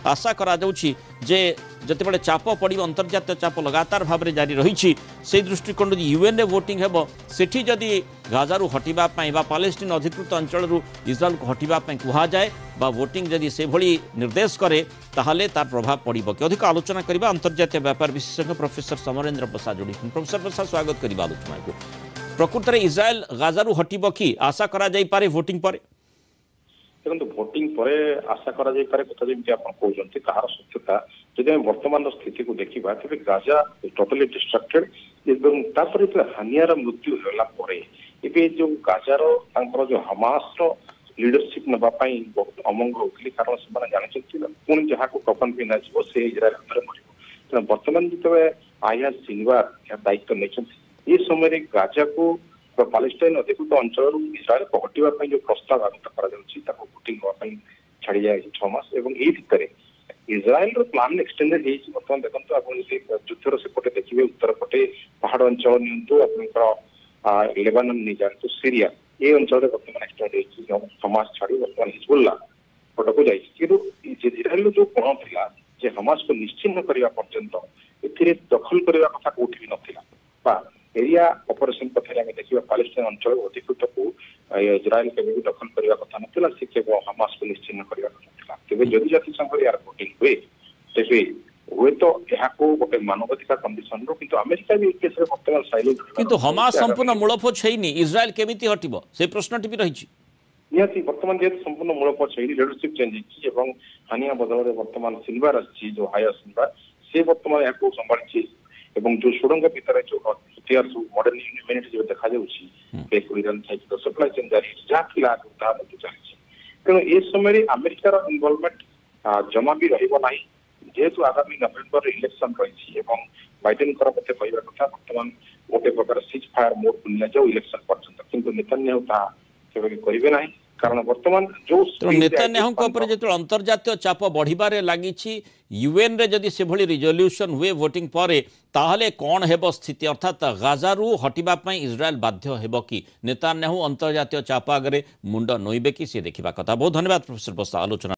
आशा करा जाउछि जे जतेबेले चाप पड़ो अंतर्जातीय चाप लगातार भाव में जारी रही से दृष्टिकोण यूएन वोटिंग हेब सेठी जदि गाजारू हटिबापी पालेस्टीन अधिकृत अंचल इस्राएल को हटिबापी कहुए बा वोटिंग जदि से भली निर्देश करे ताहले तार प्रभाव पड़ो कि अधिक आलोचना करबा अंतर्जातीय व्यापार विशेषज्ञ प्रोफेसर समरेन्द्र प्रसाद जोड़ी प्रोफेसर प्रसाद स्वागत करबा आलोचना को प्रकृत में इस्राएल गाजारू हटिब कि आशा करा जाई पारे वोटिंग पर देखो भोटिंग पर आशा करा जाई पारे कथा जेमति आपण कहउजंती ताहार सत्यता जदि हम वर्तमान स्थिति को देखिबा तबे गाजा टोटली डिस्ट्रक्टेड एवं तापर हानियार मृत्यु होला परे एबे जो गाजार तांकर जो हमास रो लीडरशिप नबा पई बहुत अमंग होतली कारण से माने जानि पुणी जहाँ को कफन पिना जीवो से इजराइल अंदर मरिबो वर्तमान जितबे आया सिंगवार या दायित्व नहीं ये समय गाजा को पालेस्टाइन अधिकृत अंचल इस्राएल को हटापी जो प्रस्ताव आगत कर छाड़ी जाए 6 मास एवं ये भितर इस्राएल प्लान एक्सटेंडेड बर्तमान देखो आप युद्धर सेपटे देखिए उत्तर पटे पहाड़ अंचल नियंतु आप लेबानन नहीं जातु सीरिया ये अंचल बर्तमान एक्सटेंड हमास छाड़ी बर्तमान हिजबुल्ला पटक जाए इस्राएल जो कोण था हमास को निश्चिन्न करने पर्यंत ए दखल करने कथा कौटी भी नाला एरिया ऑपरेशन कथा देखिए पालेस्टाइन अंचल अधिकृत को इस्राएल के भी दखल करने कथा नाला से केवल हमास को निश्चिन्न करने कथा तेज जदि जातिसंघ यार भोटिंग हुए तेरे हुए तो यहाँ गोटे मानवाधिकार कंडीशन किंतु अमेरिका भी केस रे वर्तमान साइलेंट किंतु हमास संपूर्ण मूलपोछ हैनी इस्राएल केमिति हटिबो से प्रश्नटी भी रही निहाती वर्तमान जेहेतु संपूर्ण मूलपोछ है लीडरशिप चेंज होती हानिया बदल में वर्तमान सिल्वर आसी जो हायर सिल्वर से वर्तमान यहाँ संभाली एवं जो सुड़ंग भितर जो हथियार सब मॉडर्न यूनिट जो देखा जाऊँगी सप्लाई चेन जारी जहाँ चलती तेणु ए समय अमेरिकार इनवॉल्वमेंट जमा भी रहा जेहेतु आगामी नवेम्बर इलेक्शन रही बैडेन मत कहवा कथा बर्तमान गोटे प्रकार सीज फायर मोड को नियाजाऊ इलेक्शन पर्यंत किंतु नेतान्याहू केवे करेंगे ना कारण वर्तमान जो नेतान्याहू जो अंतर्जातीय चाप बढ़िबारे लगी यूएन रे जदि से भली रिजोल्यूशन हुए वोटिंग पर ताहले कौन हेबो स्थिति अर्थात गाजारू हटिबा पई इस्राएल बाध्य हेबो कि नेतान्याहू अंतर्जातीय चाप आगे मुंड नोइबे कि से देखिबा कथा। बहुत धन्यवाद प्रोफेसर प्रसाद आलोचना।